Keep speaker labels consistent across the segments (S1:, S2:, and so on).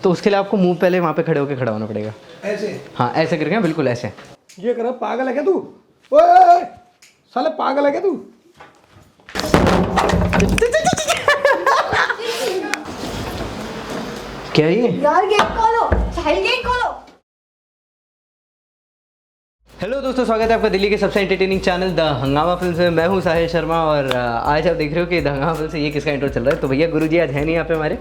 S1: तो उसके लिए आपको मुंह पहले वहाँ पे खड़े होकर खड़ा होना पड़ेगा।
S2: ऐसे?
S1: हाँ ऐसे करके, बिल्कुल ऐसे।
S2: ये कर, पागल है क्या तू? ओए साले पागल है क्या तू?
S1: क्या ये
S3: यार गेट खोलो, साहिल गेट खोलो।
S1: हेलो दोस्तों, स्वागत है आपका दिल्ली के सबसे एंटरटेनिंग चैनल द हंगामा फिल्म से। मैं हूं साहिल शर्मा और आज आप देख रहे हो कि द हंगामा फिल्म से ये किसका इंट्रो चल रहा है। तो भैया गुरुजी आज है नहीं यहाँ पे हमारे,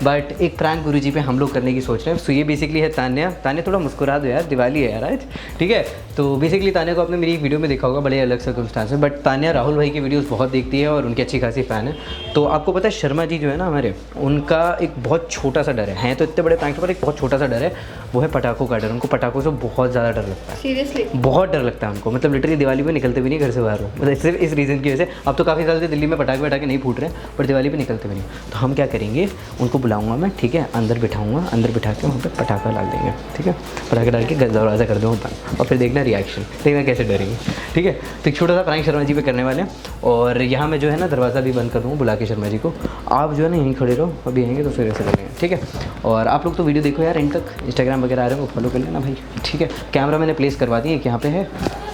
S1: बट एक प्रैंक गुरुजी पे हम लोग करने की सोच रहे हैं। सो ये बेसिकली है तान्या। तान्या थोड़ा मुस्कुरा दो यार, दिवाली है यार आज, ठीक है। तो बेसिकली तान्या को आपने मेरी एक वीडियो में देखा होगा, बड़े अलग सर्कमस्टांस में, बट तान्या राहुल भाई की वीडियोज़ बहुत देखती है और उनकी अच्छी खासी फ़ैन है। तो आपको पता है शर्मा जी जो है ना हमारे, उनका एक बहुत छोटा सा डर है तो इतने बड़े प्रैंक पर एक बहुत छोटा सा डर है, वो है पटाखों का डर। उनको पटाखों से बहुत ज़्यादा डर लगता है,
S3: सीरियसली
S1: बहुत डर लगता है उनको। मतलब लिटरली दिवाली पे निकलते भी नहीं घर से बाहर हो, मतलब सिर्फ इस रीज़न की वजह से। अब तो काफ़ी साल से दिल्ली में पटाखे नहीं फूट रहे हैं, पर दिवाली पे निकलते भी नहीं। तो हम क्या करेंगे, उनको बुलाऊंगा मैं, ठीक है, अंदर बिठाऊंगा, अंदर बिठा के वहाँ पे पटाखा डाल देंगे, ठीक है। पटाखा डाल के दरवाज़ा कर दूँगा बंद और फिर देखना रिएक्शन, देखना कैसे डरेंगे, ठीक है। तो एक छोटा सा प्रैंक शर्मा जी पे करने वाले हैं। और यहाँ मैं जो है ना दरवाज़ा भी बंद कर दूँगा बुला के शर्मा जी को। आप जो है ना यहीं खड़े रहो, अभी आएंगे तो फिर ऐसे करेंगे, ठीक है। और आप लोग तो वीडियो देखो यार एंड तक, इंस्टाग्राम वगैरह आ रहे हो फॉलो कर लेना भाई, ठीक है। कैमरा मैंने प्लेस करवा दिया, एक यहाँ पे है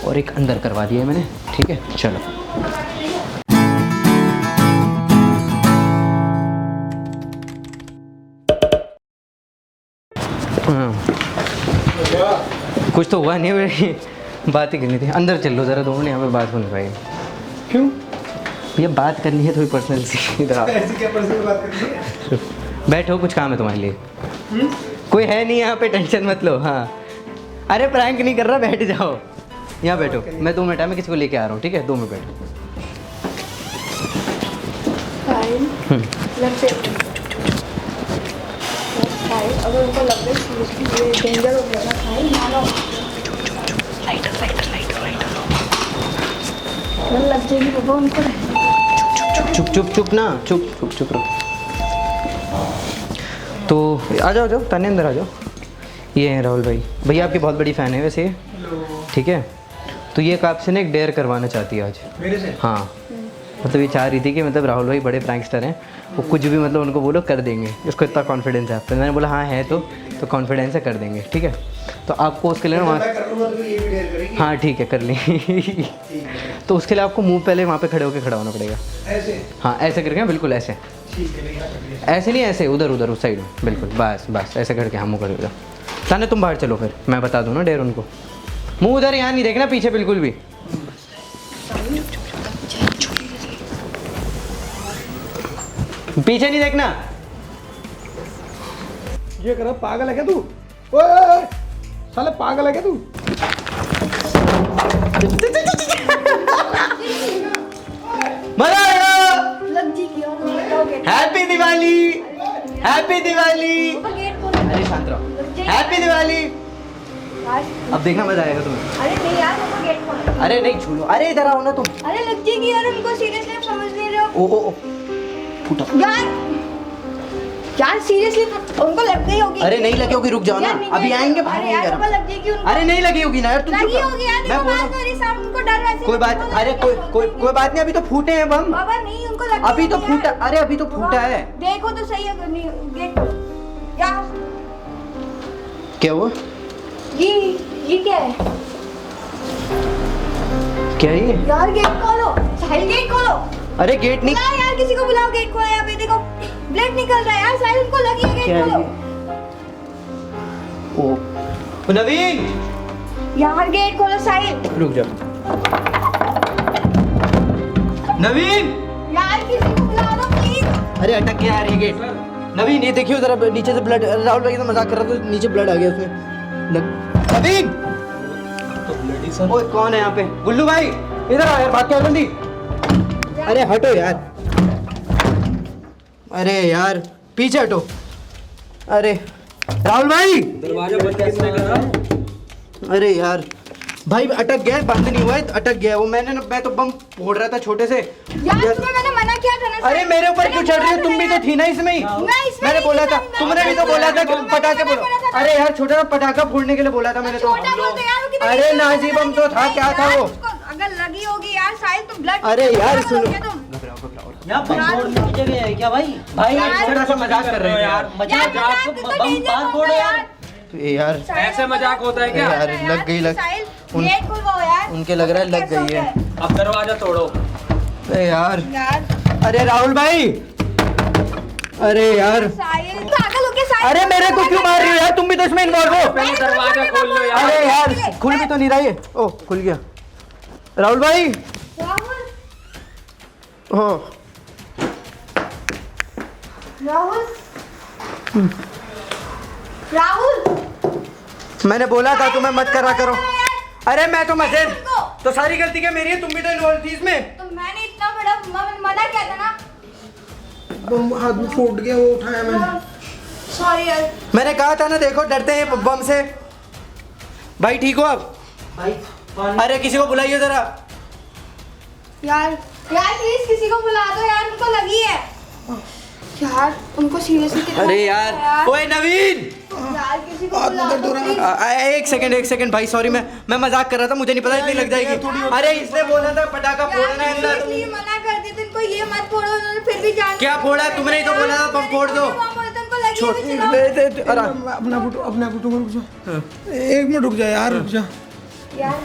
S1: और एक अंदर करवा दिया है मैंने, ठीक है। चलो कुछ तो हुआ नहीं, मेरी बात ही करनी थी। अंदर चल लो ज़रा, 2 मिनट यहाँ पे बात होने पाएगी।
S2: क्यों?
S1: भैया बात करनी है थोड़ी पर्सनल सी।
S2: ऐसी क्या पर्सनल बात करनी है?
S1: बैठो, कुछ काम है तुम्हारे लिए। कोई है नहीं यहाँ पे, टेंशन मत लो। हाँ अरे प्रैंक नहीं कर रहा, बैठ जाओ यहाँ, बैठो। मैं 2 मिनट में किसी को लेके आ रहा हूँ, ठीक है। 2 मिनट बैठो।
S3: अगर उनको लग रहा है सीरियसली ये डेंजर हो गया ना साहिल, मानो डर लग जाएगी बाबा उनको।
S1: चुप ना, चुप रहो। तो आ जाओ तान्या, अंदर आ जाओ। ये हैं राहुल भाई, भैया आपकी बहुत बड़ी फ़ैन है वैसे, ठीक है। तो ये आपसे ना एक डेयर करवाना चाहती है आज
S2: मेरे से?
S1: हाँ, मतलब ये चाह रही थी कि मतलब राहुल भाई बड़े प्रैंकस्टर हैं, वो कुछ भी मतलब उनको बोलो कर देंगे, उसको इतना कॉन्फिडेंस है आप पे। मैंने बोला हाँ है तो कॉन्फिडेंस है, कर देंगे, ठीक है। तो आपको उसके लिए ना वहाँ, हाँ ठीक है कर लें। तो उसके लिए आपको मुंह पहले वहाँ पे खड़े होकर खड़ा होना पड़ेगा।
S2: ऐसे?
S1: हाँ ऐसे करके, बिल्कुल ऐसे, ऐसे नहीं, ऐसे उधर उस साइड में, बिल्कुल बस ऐसे करके। हाँ मुँह कर उधर। तान्या तुम बाहर चलो, फिर मैं बता दूँ ना डेर उनको। मुँह उधर, यहाँ नहीं देखना पीछे बिल्कुल भी। पीछे नहीं देखना।
S2: ये कर, पागल है क्या तू? ओए साले पागल है क्या तू?
S1: मजा आएगा।
S3: लग जी की और
S1: happy Diwali, happy Diwali.
S3: Gate खोलो।
S1: अरे शांत रहो, हैप्पी दिवाली। अब देखना मजा आएगा तुम्हें।
S3: अरे नहीं यार उनको गेट खोलो।
S1: अरे नहीं छूलो, अरे इधर आओ ना तुम।
S3: अरे लग जाएगी यार उनको, सीरियसली आप समझ नहीं रहे हो
S1: ओ फूटा
S3: यार सीरियसली उनको लग गई होगी।
S1: अरे नहीं लगी होगी, रुक जाओ ना, अभी आएंगे बाहर।
S3: अरे यार लग जाएगी उनको।
S1: अरे नहीं लगी होगी ना यार, तुम
S3: लगी होगी यार,
S1: मैं बोल रहा
S3: बात हो रही साउंड उनको डर वैसे।
S1: कोई बात, अरे कोई बात नहीं, अभी तो फूटे हैं बम।
S3: बाबा नहीं उनको लग
S1: अभी तो फूटा, अरे अभी तो फूटा है।
S3: देखो तो सही है, नहीं गेट यार।
S1: क्या हुआ?
S3: ये क्या है
S1: क्या ये
S3: यार? गेट खोलो साहिल, गेट खोलो।
S1: अरे गेट नहीं,
S3: बुलाओ यार, किसी को बुलाओ, गेट खोलो। यहाँ पे देखो ब्लड निकल रहा है यार, साहिल उनको लगी है,
S1: क्या
S3: गेट
S1: है
S3: खोलो।
S1: ओ नवीन,
S3: यार गेट खोलो साहिल।
S1: रुक जाओ नवीन।
S3: यार किसी को बुला दो प्लीज।
S1: अरे अटक गया यार ये गेट। नवीन ये देखियो जरा, नीचे से ब्लड, राहुल भाई तो मजाक कर रहा था, नीचे ब्लड आ गया उसमें। नवीन
S2: तो ब्लडी सर।
S1: ओए कौन है यहाँ पे? गुल्लू भाई इधर आ यार, बात क्या जल्दी। अरे हटो यार, अरे यार पीछे हटो। अरे राहुल भाई
S2: दरवाजा बंद किसने करा?
S1: अरे यार भाई अटक गया है, बंद नहीं हुआ है, अटक गया है वो। मैं तो बम फोड़ रहा था छोटे से
S3: यार तुम्हें मैंने मना किया था ना।
S1: अरे मेरे ऊपर क्यों चढ़ रही हो? तुम भी तो थी ना इसमें ही। मैंने बोला था, तुमने भी तो बोला था कि पटाखे फोड़ो। अरे यार छोटा सा पटाखा फोड़ने के लिए बोला था मैंने तो। अरे नाजी बम तो था, क्या था वो?
S3: अगर लगी होगी यार साहिल तो ब्लड।
S1: अरे यार सुनो, घबराओ
S4: यहाँ बम फोड़ने की जगह है क्या भाई?
S1: भाई
S3: यार,
S1: छोटा सा मजाक कर रहे हैं यार।
S4: मजाक
S3: यार,
S4: आपको
S3: तो
S4: बम
S3: danger
S4: बाहर
S3: हो
S4: फोड़ो
S3: गया
S4: यार।
S1: यार
S5: ऐसे मजाक होता है क्या?
S1: यार लग गई
S3: गेट खुलवाओ यार।
S1: उनके लग रहा है लग गई है।
S5: अब दरवाजा तोड़ो।
S1: अरे यार
S3: यार
S1: अरे राहुल भाई अरे यार
S3: साहिल पागल हो गया साहिल।
S1: अरे मेरे को क्यों मार रही हो यार? तुम भी तो इसमें इन्वॉल्व हो।
S5: पहले दरवाजा खोल लो यार।
S1: अरे यार खुल भी तो नहीं रहा है। ओह खुल गया। राहुल भाई
S3: राहुल
S1: ओह
S3: राहुल राहुल
S1: मैंने बोला था तुम्हें मत करा करो। अरे मैं तो मजे तो सारी गलती क्या मेरी है? तुम भी तो इन्वॉल्व थी इसमें।
S3: तो मैंने इतना बड़ा मना किया था ना।
S2: बम हाथ में फूट गया, वो उठाया मैंने।
S3: सॉरी यार।
S1: मैंने कहा था ना, देखो डरते हैं बम से। भाई ठीक हो अब?
S4: भाई
S1: अरे किसी को बुलाइए जरा।
S3: यार यार प्लीज किसी को बुला दो यार, उनको लगी है यार, उनको सीरियसली कितना
S1: अरे यार ओए नवीन
S3: यार किसी को बुला दो please।
S1: एक सेकंड भाई सॉरी, मैं मजाक कर रहा था, मुझे नहीं पता इतनी लग जाएगी। अरे इसने बोला था पटाखा फोड़ना है अंदर।
S3: इसलिए मना कर दी थी इनको, ये मत फोड़ो, उन्होंने फिर भी जान
S1: क्या फोड़ा? तुमने ही तो बोला था बम फोड़ दो।
S3: छोड़
S2: अपना फोटो रुक जा, 1 मिनट रुक जा यार, रुक जा।
S3: यार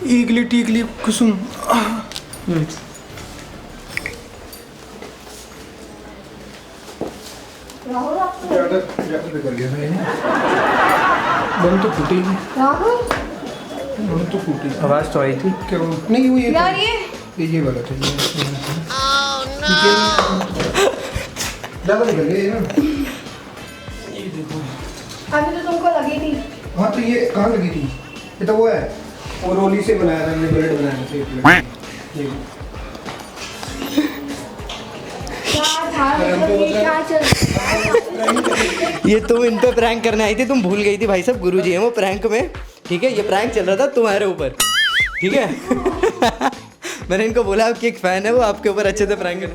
S2: ईगली टीकली कुसुम।
S3: राहुल आप
S2: ज्यादा कर लिया था ये। बम तो फूटी नहीं,
S3: राहुल
S2: बम तो फूटी।
S1: आवाज तो आई थी।
S2: क्या वो नहीं, वो ये
S3: यार
S2: था।
S3: ये
S2: ये वाला था ज़्यादा निकल गया ये ना।
S3: अभी तो तुमको लगी थी।
S2: हाँ तो ये कहाँ लगी थी? ये तो वो है, वो रोली से बनाया था हमने, ब्लेड बनाया था एक ब्लेड। ये
S3: क्या था मतलब ये क्या चल रहा है?
S1: ये तुम इन पे प्रैंक करने आई थी, तुम भूल गई थी भाई साहब, गुरुजी हैं वो प्रैंक में। ठीक है, ये प्रैंक चल रहा था तुम्हारे ऊपर। ठीक है मैंने इनको बोला आपकी एक फैन है, वो आपके ऊपर अच्छे से प्रैंक कर।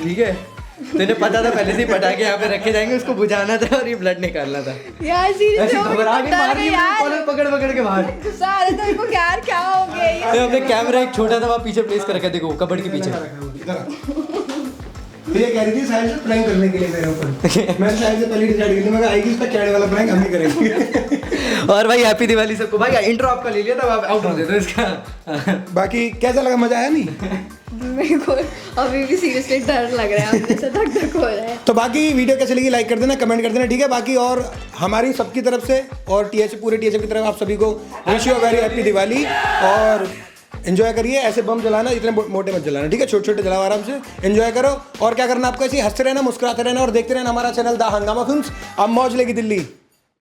S1: ठीक है, तो इन्हें पता था पहले से ही पटाखे यहाँ पे रखे जाएंगे, उसको बुझाना था और ये ब्लड निकालना था।
S3: यार
S1: ऐसे
S3: सीरियसली
S1: घबरा के मार रही है, कॉलर पकड़ पकड़ के बाहर।
S3: गुस्सा आ रहा था इनको, यार क्या हो गया ये?
S1: हमने कैमरा एक छोटा था वहाँ पीछे प्लेस कर रखा है, देखो कबर्ड के पीछे।
S2: तो ये कह रही थी साहिल से प्रैंक करने के लिए मेरे ऊपर। मैं साहिल से पहले डिसाइड कर लिया, मैं आएगी इसका कैड वाला प्रैंक हम ही करेंगे।
S1: और भाई हैप्पी दिवाली सबको। भाई इंट्रो आपका ले लिया था, आप आउट हो गए थे इसका।
S2: बाकी कैसा लगा, मजा आया नहीं?
S3: मेरे को अभी भी सीरियसली डर लग रहा है, अंदर से धक धक हो रहा है।
S2: तो बाकी वीडियो कैसे लगी लाइक कर देना, कमेंट कर देना, ठीक है। बाकी और हमारी सबकी तरफ से और पूरे THF की तरफ आप सभी को wish you a very happy Diwali. और एंजॉय करिए, ऐसे बम जलाना इतने मोटे मत जलाना, ठीक है, छोटे छोटे जलाओ आराम से, एंजॉय करो। और क्या करना आपको, ऐसे ही हंसते रहना, मुस्कुराते रहना और देखते रहना हमारा चैनल द हंगामा फिल्म्स। अब मौज लेगी दिल्ली।